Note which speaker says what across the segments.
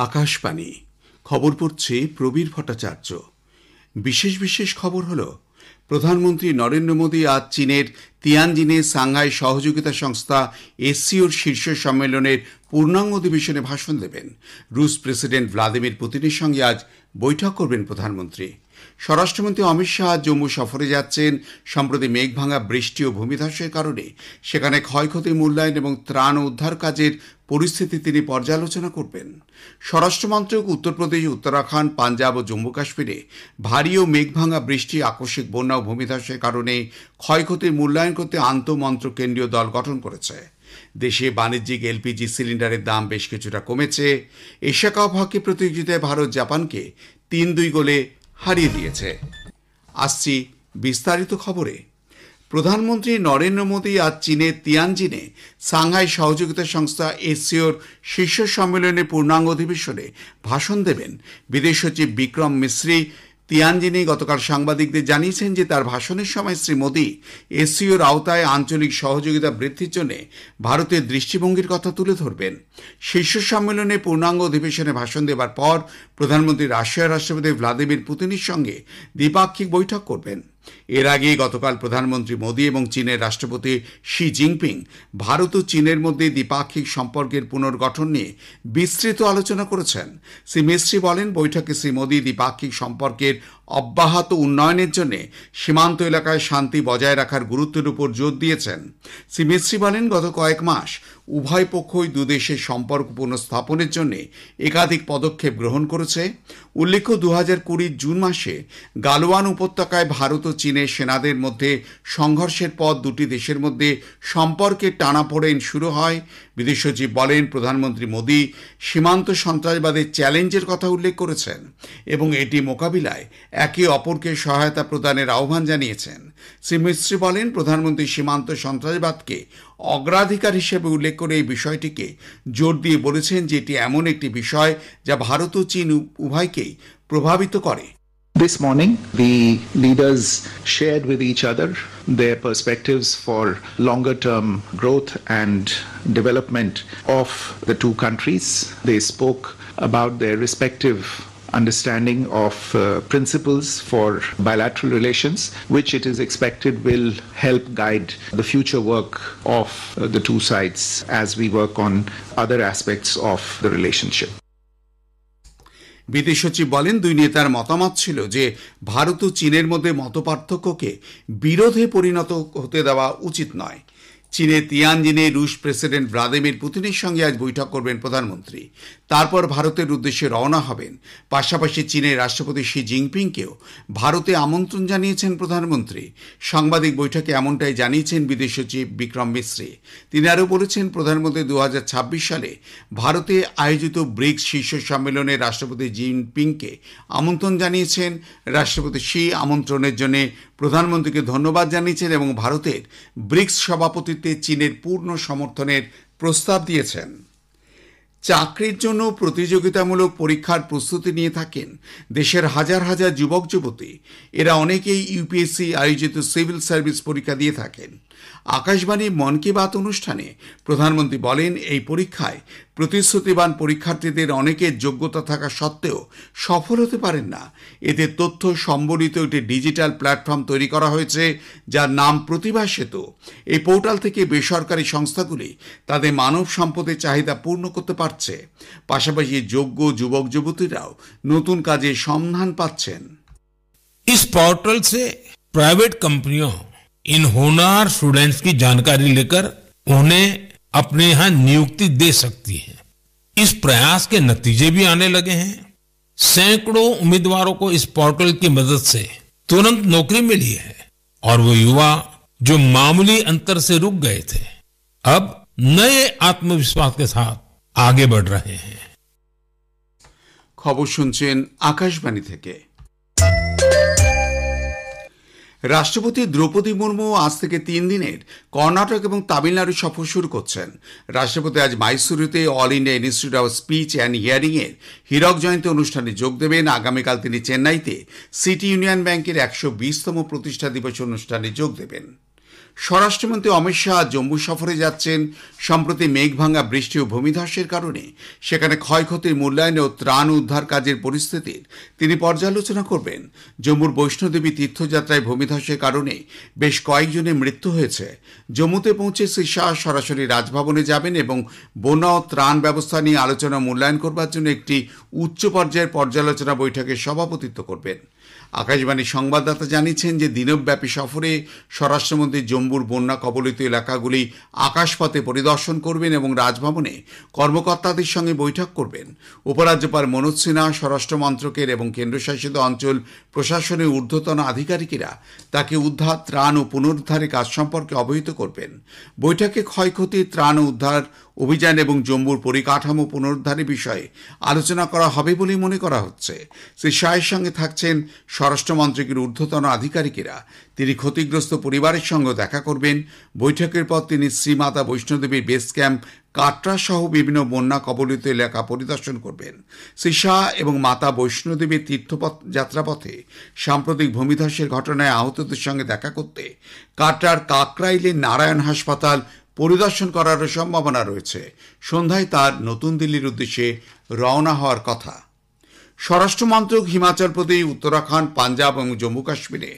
Speaker 1: আকাশবাণী খবর পড়ছে প্রবীর ভট্টাচার্য। বিশেষ খবর হলো, প্রধানমন্ত্রী নরেন্দ্র মোদী আজ চীনের তিয়ানজিনে সাংহাই সহযোগিতা সংস্থা এসসিওর শীর্ষ সম্মেলনের পূর্ণাঙ্গ অধিবেশনে ভাষণ দেবেন। রুশ প্রেসিডেন্ট ভ্লাদিমির পুতিনের সঙ্গে আজ বৈঠক করবেন প্রধানমন্ত্রী। স্বরাষ্ট্রমন্ত্রী অমিত শাহ আজ জম্মু সফরে যাচ্ছেন। সম্প্রতি মেঘভাঙা, বৃষ্টি ও ভূমিধসের কারণে সেখানে ক্ষয়ক্ষতি মূল্যায়ন এবং ত্রাণ ও উদ্ধার কাজের পরিস্থিতি তিনি পর্যালোচনা করবেন। স্বরাষ্ট্রমন্ত্রক উত্তরপ্রদেশ, উত্তরাখণ্ড, পাঞ্জাব ও জম্মু কাশ্মীরে ভারী ও মেঘভাঙা বৃষ্টি, আকস্মিক বন্যা ও ভূমিধসের কারণে ক্ষয়ক্ষতির মূল্যায়ন করতে আন্তঃমন্ত্রক কেন্দ্রীয় দল গঠন করেছে। দেশে বাণিজ্যিক এলপিজি সিলিন্ডারের দাম বেশ কিছুটা কমেছে। এশিয়া কাপ হকি প্রতিযোগিতায় ভারত জাপানকে ৩-২ গোলে হারিয়ে দিয়েছে। আসছি বিস্তারিত খবরে। প্রধানমন্ত্রী নরেন্দ্র মোদী আজ চীনের তিয়ানজিনে সাংহাই সহযোগিতা সংস্থা এসসিওর শীর্ষ সম্মেলনের পূর্ণাঙ্গ অধিবেশনে ভাষণ দেবেন। বিদেশ সচিব বিক্রম মিশ্রি তিয়ানজিনে গতকাল সাংবাদিকদের জানিয়েছেন যে তার ভাষণের সময় শ্রী মোদী এসসিওর আওতায় আঞ্চলিক সহযোগিতা বৃদ্ধির জন্য ভারতের দৃষ্টিভঙ্গির কথা তুলে ধরবেন। শীর্ষ সম্মেলনে পূর্ণাঙ্গ অধিবেশনে ভাষণ দেবার পর প্রধানমন্ত্রী রাশিয়ার রাষ্ট্রপতি ভ্লাদিমির পুতিনের সঙ্গে দ্বিপাক্ষিক বৈঠক করবেন। এর আগে গতকাল প্রধানমন্ত্রী মোদী এবং চীনের রাষ্ট্রপতি শি জিনপিং ভারত ও চীনের মধ্যে দ্বিপাক্ষিক সম্পর্কের পুনর্গঠন নিয়ে বিস্তৃত আলোচনা করেছেন। শ্রী মিশ্রি বলেন, বৈঠকে শ্রী মোদী দ্বিপাক্ষিক সম্পর্কের অব্যাহত উন্নয়নের জন্য সীমান্ত এলাকায় শান্তি বজায় রাখার গুরুত্বের উপর জোর দিয়েছেন। শ্রী মিশ্রি বলেন, গত কয়েক মাস উভয় পক্ষই দুদেশের সম্পর্ক পুনঃস্থাপনের জন্য একাধিক পদক্ষেপ গ্রহণ করেছে। উল্লেখ্য, 2020 জুন মাসে গালওয়ান উপত্যকায় ভারত ও চীনের সেনাদের মধ্যে সংঘর্ষের পর দুটি দেশের মধ্যে সম্পর্কের টানাপোড়েন শুরু হয়। বিদেশ সচিব বলেন, প্রধানমন্ত্রী মোদী সীমান্ত সন্ত্রাসবাদের চ্যালেঞ্জের কথা উল্লেখ করেছেন এবং এটি মোকাবিলায় একে অপরকে সহায়তা প্রদানের আহ্বান জানিয়েছেন। শ্রী মিশ্রি বলেন, প্রধানমন্ত্রী সীমান্ত সন্ত্রাসবাদকে অগ্রাধিকার হিসেবে উল্লেখ করে এই বিষয়টিকে জোর দিয়ে বলেছেন যে এটি এমন একটি বিষয় যা ভারত ও চীন উভয়কেই প্রভাবিত করে।
Speaker 2: This morning, the leaders shared with each other their perspectives for longer-term growth and development of the two countries. They spoke about their respective understanding of principles for bilateral relations, which it is expected will help guide the future work of the two sides as we work on other aspects of the relationship.
Speaker 1: বিদেশ সচিব বলেন, দুই নেতার মতামত ছিল যে ভারত ও চীনের মধ্যে মতপার্থক্যকে বিরোধে পরিণত হতে দেওয়া উচিত নয়। চীনের তিয়ানজিনে রুশ প্রেসিডেন্ট ভ্লাদিমির পুতিনের সঙ্গে আজ বৈঠক করবেন প্রধানমন্ত্রী। তারপর ভারতের উদ্দেশ্যে রওনা হবেন। পাশাপাশি চীনের রাষ্ট্রপতি শি জিনপিংকেও ভারতে আমন্ত্রণ জানিয়েছেন প্রধানমন্ত্রী। সাংবাদিক বৈঠকে এমনটাই জানিয়েছেন বিদেশ সচিব বিক্রম মিশ্রি। তিনি আরও বলেছেন, প্রধানমন্ত্রী 2026 সালে ভারতে আয়োজিত ব্রিক্স শীর্ষ সম্মেলনে রাষ্ট্রপতি জিনপিংকে আমন্ত্রণ জানিয়েছেন। রাষ্ট্রপতি শি আমন্ত্রণের জন্য প্রধানমন্ত্রীকে ধন্যবাদ জানিয়েছেন এবং ভারতের ব্রিক্স সভাপতিত্বে চীনের পূর্ণ সমর্থনের প্রস্তাব দিয়েছেন। চাকরির জন্য প্রতিযোগিতামূলক পরীক্ষার প্রস্তুতি নিয়ে থাকেন দেশের হাজার হাজার যুবক যুবতী। এরা অনেকেই ইউপিএসসি আয়োজিত সিভিল সার্ভিস পরীক্ষা দিয়ে থাকেন। আকাশবাণী মন কি বাত অনুষ্ঠানে প্রধানমন্ত্রী বলেন, এই পরীক্ষায় প্রতিশ্রুতিবান পরীক্ষার্থীদের অনেকের যোগ্যতা থাকা সত্ত্বেও সফল হতে পারেন না। এতে তথ্য সম্বলিত একটি ডিজিটাল প্ল্যাটফর্ম তৈরি করা হয়েছে, যার নাম প্রতিভা সেতু। এই পোর্টাল থেকে বেসরকারি সংস্থাগুলি তাদের মানব সম্পদের চাহিদা পূর্ণ করতে পারছে। পাশাপাশি যোগ্য যুবক যুবতীরাও নতুন কাজের সন্ধান পাচ্ছেন।
Speaker 3: इस पोर्टल से प्राइवेट कंपनियों इन होनहार स्टूडेंट्स की जानकारी लेकर उन्हें अपने यहां नियुक्ति दे सकती है। इस प्रयास के नतीजे भी आने लगे हैं। सैकड़ों उम्मीदवारों को इस पोर्टल की मदद से तुरंत नौकरी मिली है और वो युवा जो मामूली अंतर से रुक गए थे, अब नए आत्मविश्वास के साथ आगे बढ़ रहे हैं।
Speaker 1: খবর শুনছেন আকাশবাণী থেকে। রাষ্ট্রপতি দ্রৌপদী মুর্মু আজ থেকে 3 দিনের কর্ণাটক এবং তামিলনাড়ু সফর শুরু করছেন। রাষ্ট্রপতি আজ মাইসুরুতে All India Institute of Speech and Hearing এর হীরক জয়ন্তী অনুষ্ঠানে যোগ দেবেন। আগামীকাল তিনি চেন্নাইতে সিটি ইউনিয়ন ব্যাংকের 120তম প্রতিষ্ঠা দিবস অনুষ্ঠানে যোগ দেবেন। স্বরাষ্ট্রমন্ত্রী অমিত শাহ জম্মু সফরে যাচ্ছেন। সম্প্রতি মেঘভাঙা বৃষ্টি ও ভূমিধসের কারণে সেখানে ক্ষয়ক্ষতির মূল্যায়ন ও ত্রাণ উদ্ধার কাজের পরিস্থিতির তিনি পর্যালোচনা করবেন। জম্মুর বৈষ্ণোদেবী তীর্থযাত্রায় ভূমিধসের কারণে বেশ কয়েকজনের মৃত্যু হয়েছে। জম্মুতে পৌঁছে শ্রী শাহ সরাসরি রাজভবনে যাবেন এবং বন্যা ও ত্রাণ ব্যবস্থা নিয়ে আলোচনা মূল্যায়ন করবার জন্য একটি উচ্চ পর্যায়ের পর্যালোচনা বৈঠকে সভাপতিত্ব করবেন। আকাশবাণী সংবাদদাতা জানিয়েছেন যে দিনব্যাপী সফরে স্বরাষ্ট্রমন্ত্রী জম্মুর বন্যা কবলিত এলাকাগুলি আকাশপথে পরিদর্শন করবেন এবং রাজভবনে কর্মকর্তাদের সঙ্গে বৈঠক করবেন। উপরাজ্যপাল মনোজ সিনহা, স্বরাষ্ট্র মন্ত্রকের এবং কেন্দ্রশাসিত অঞ্চল প্রশাসনের ঊর্ধ্বতন আধিকারিকেরা তাকে উদ্ধার, ত্রাণ ও পুনরুদ্ধারের কাজ সম্পর্কে অবহিত করবেন। বৈঠকে ক্ষয়ক্ষতি, ত্রাণ ও উদ্ধার অভিযান এবং জম্মুর পরিকাঠামো পুনরুদ্ধারের বিষয়ে আলোচনা করা হবে বলেই মনে করা হচ্ছে। শ্রী শাহের সঙ্গে থাকছেন স্বরাষ্ট্রমন্ত্রকের ঊর্ধ্বতন আধিকারিকেরা। তিনি ক্ষতিগ্রস্ত পরিবারের সঙ্গে দেখা করবেন। বৈঠকের পর তিনি শ্রীমাতা বৈষ্ণোদেবীর বেস ক্যাম্প কাটরা সহ বিভিন্ন বন্যা কবলিত এলাকা পরিদর্শন করবেন। শ্রী শাহ এবং মাতা বৈষ্ণোদেবীর তীর্থপথ যাত্রাপথে সাম্প্রতিক ভূমিধসের ঘটনায় আহতদের সঙ্গে দেখা করতে কাটরার কাকরাইলের নারায়ণ হাসপাতাল পরিদর্শন করারও সম্ভাবনা রয়েছে। সন্ধ্যায় তার নতুন দিল্লির উদ্দেশ্যে রওনা হওয়ার কথা। স্বরাষ্ট্র মন্ত্রক হিমাচল প্রদেশ, উত্তরাখণ্ড, পাঞ্জাব এবং জম্মু কাশ্মীরে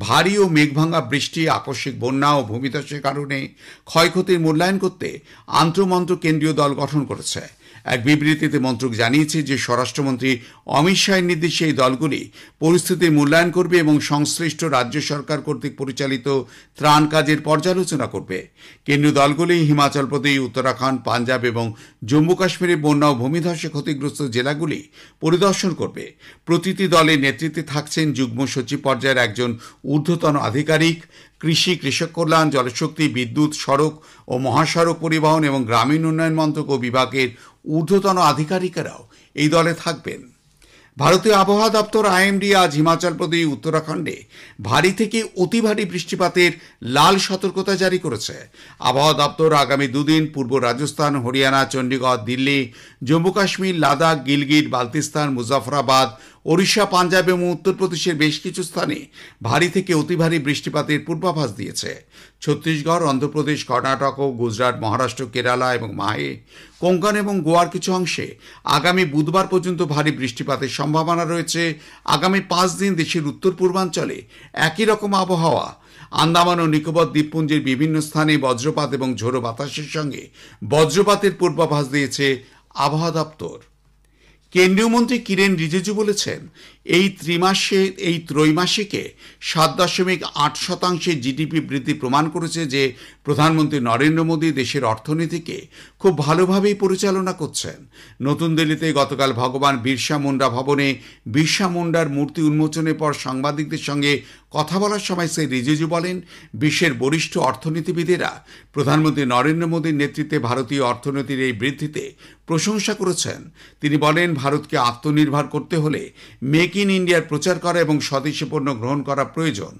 Speaker 1: ভারী ও মেঘভাঙা বৃষ্টি, আকস্মিক বন্যা ও ভূমিধসের কারণে ক্ষয়ক্ষতির মূল্যায়ন করতে আন্তঃমন্ত্রক কেন্দ্রীয় দল গঠন করেছে। এক বিবৃতিতে মন্ত্রক জানিয়েছে যে স্বরাষ্ট্রমন্ত্রী অমিত শাহের নির্দেশে এই দলগুলি পরিস্থিতির মূল্যায়ন করবে এবং সংশ্লিষ্ট রাজ্য সরকার কর্তৃক পরিচালিত ত্রাণ কাজের পর্যালোচনা করবে। কেন্দ্রীয় দলগুলি হিমাচল প্রদেশ, উত্তরাখণ্ড, পাঞ্জাব এবং জম্মু কাশ্মীরের বন্যা ও ভূমিধসে ক্ষতিগ্রস্ত জেলাগুলি পরিদর্শন করবে। প্রতিটি দলের নেতৃত্বে থাকছেন যুগ্ম সচিব পর্যায়ের একজন ঊর্ধ্বতন আধিকারিক। কৃষি, কৃষক কল্যাণ, জলশক্তি, বিদ্যুৎ, সড়ক ও মহাসড়ক পরিবহন এবং গ্রামীণ উন্নয়ন মন্ত্রক ও বিভাগের ঊর্ধ্বতন আধিকারিকেরাও এই দলে থাকবেন। ভারতীয় আবহাওয়া দপ্তর আইএমডি আজ হিমাচল প্রদেশ, উত্তরাখণ্ডে ভারী থেকে অতি ভারী বৃষ্টিপাতের লাল সতর্কতা জারি করেছে। আবহাওয়া দপ্তর আগামী দুদিন পূর্ব রাজস্থান, হরিয়ানা, চণ্ডীগড়, দিল্লি, জম্মু কাশ্মীর, লাদাখ, গিলগিট, বালতিস্তান, মুজাফরাবাদ, ওড়িশা, পাঞ্জাব এবং উত্তরপ্রদেশের বেশ কিছু স্থানে ভারী থেকে অতি ভারী বৃষ্টিপাতের পূর্বাভাস দিয়েছে। ছত্তিশগড়, অন্ধ্রপ্রদেশ, কর্ণাটক ও গুজরাট, মহারাষ্ট্র, কেরালা এবং মাহে, কোঙ্কণ এবং গোয়ার কিছু অংশে আগামী বুধবার পর্যন্ত ভারী বৃষ্টিপাতের সম্ভাবনা রয়েছে। আগামী 5 দিন দেশের উত্তর পূর্বাঞ্চলে একই রকম আবহাওয়া। আন্দামান ও নিকোবর দ্বীপপুঞ্জের বিভিন্ন স্থানে বজ্রপাত এবং ঝোড়ো বাতাসের সঙ্গে বজ্রপাতের পূর্বাভাস দিয়েছে আবহাওয়া দপ্তর। কেন্দ্রীয় মন্ত্রী কিরেন রিজিজু বলেছেন, এই ত্রৈমাসিকে 7.8% জিডিপি বৃদ্ধি প্রমাণ করেছে যে প্রধানমন্ত্রী নরেন্দ্র মোদী দেশের অর্থনীতিকে খুব ভালোভাবেই পরিচালনা করছেন। নতুন দিল্লিতে গতকাল ভগবান বিরসা মুন্ডা ভবনে বিরসা মুন্ডার মূর্তি উন্মোচনের পর সাংবাদিকদের সঙ্গে কথা বলার সময় শ্রী রিজিজু বলেন, বিশ্বের বরিষ্ঠ অর্থনীতিবিদেরা প্রধানমন্ত্রী নরেন্দ্র মোদীর নেতৃত্বে ভারতীয় অর্থনীতির এই বৃদ্ধিতে প্রশংসা করেছেন। তিনি বলেন, ভারতকে আত্মনির্ভর করতে হলে মেক इन इंडिया प्रचार करा एवं स्वदेशी पण्य ग्रहण करा प्रयोजन।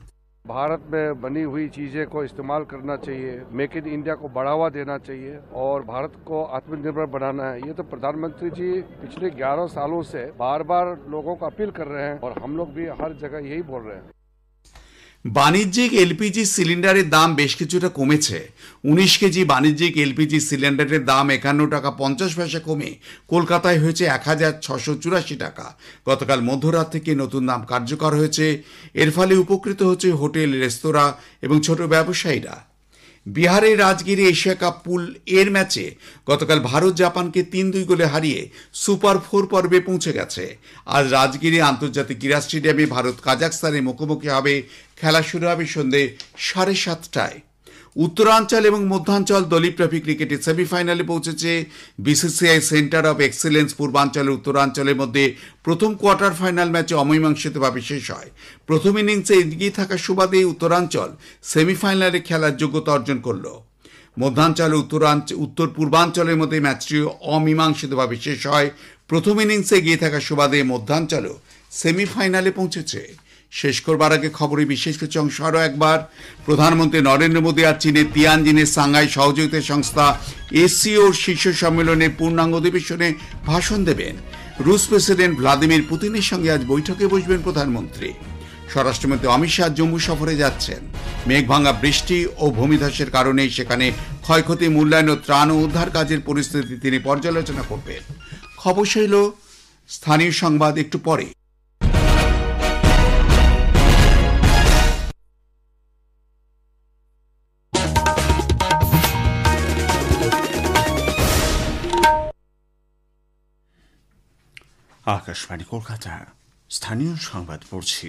Speaker 4: भारत में बनी हुई चीजें को इस्तेमाल करना चाहिए, मेक इन इंडिया को बढ़ावा देना चाहिए और भारत को आत्मनिर्भर बनाना है। ये तो प्रधानमंत्री जी पिछले 11 सालों से बार बार लोगों को अपील कर रहे हैं और हम लोग भी हर जगह यही बोल रहे हैं।
Speaker 1: বাণিজ্যিক এলপিজি সিলিন্ডারের দাম বেশ কিছুটা কমেছে। 19 কেজি বাণিজ্যিক এলপিজি সিলিন্ডারের দাম 51 টাকা 50 পয়সা কমে কলকাতায় হয়েছে 1684 টাকা। গতকাল মধ্যরাত থেকে নতুন দাম কার্যকর হয়েছে। এর ফলে উপকৃত হচ্ছে হোটেল, রেস্তোরাঁ এবং ছোট ব্যবসায়ীরা। বিহারের রাজগিরে এশিয়া কাপ পুল এর ম্যাচে গতকাল ভারত জাপানকে 3-2 গোলে হারিয়ে সুপার 4 পর্বে পৌঁছে গেছে। আজ রাজগিরে আন্তর্জাতিক ক্রীড়া স্টেডিয়ামে ভারত কাজাখস্তানের মুখোমুখি হবে। খেলা শুরু হবে সন্ধ্যে 7:30টায়। উত্তরাঞ্চল এবং মধ্যাঞ্চল দলীয় ট্রফি ক্রিকেটে সেমিফাইনালে পৌঁছেছে বিসিসিআই সেন্টার অফ এক্সেলেন্স। পূর্বাঞ্চলের উত্তরাঞ্চলের মধ্যে প্রথম কোয়ার্টার ফাইনাল ম্যাচে অমীমাংসিতভাবে শেষ হয়। প্রথম ইনিংসে এগিয়ে থাকা সুবাদে উত্তরাঞ্চল সেমিফাইনালে খেলার যোগ্যতা অর্জন করল। মধ্যাঞ্চল ও উত্তর পূর্বাঞ্চলের মধ্যে ম্যাচটি অমীমাংসিতভাবে শেষ হয়। প্রথম ইনিংসে এগিয়ে থাকা সুবাদে মধ্যাঞ্চলও সেমিফাইনালে পৌঁছেছে। শেষ করবার আগে খবরে বিশেষ কিছু অংশ আরও একবার। প্রধানমন্ত্রী নরেন্দ্র মোদী আজ চীনের তিয়ানজিনের সাংহাই সহযোগিতা সংস্থা এসসিওর শীর্ষ সম্মেলনের পূর্ণাঙ্গ অধিবেশনে ভাষণ দেবেন। রুশ প্রেসিডেন্ট ভ্লাদিমির পুতিনের সঙ্গে আজ বৈঠকে বসবেন প্রধানমন্ত্রী। স্বরাষ্ট্রমন্ত্রী অমিত শাহ জম্মু সফরে যাচ্ছেন। মেঘভাঙা বৃষ্টি ও ভূমিধসের কারণে সেখানে ক্ষয়ক্ষতি মূল্যায়ন ও ত্রাণ ও উদ্ধার কাজের পরিস্থিতি তিনি পর্যালোচনা করবেন। খবর ছিল স্থানীয় সংবাদ একটু পরে।
Speaker 5: আকাশবাণী কলকাতা, স্থানীয় সংবাদ পড়ছি।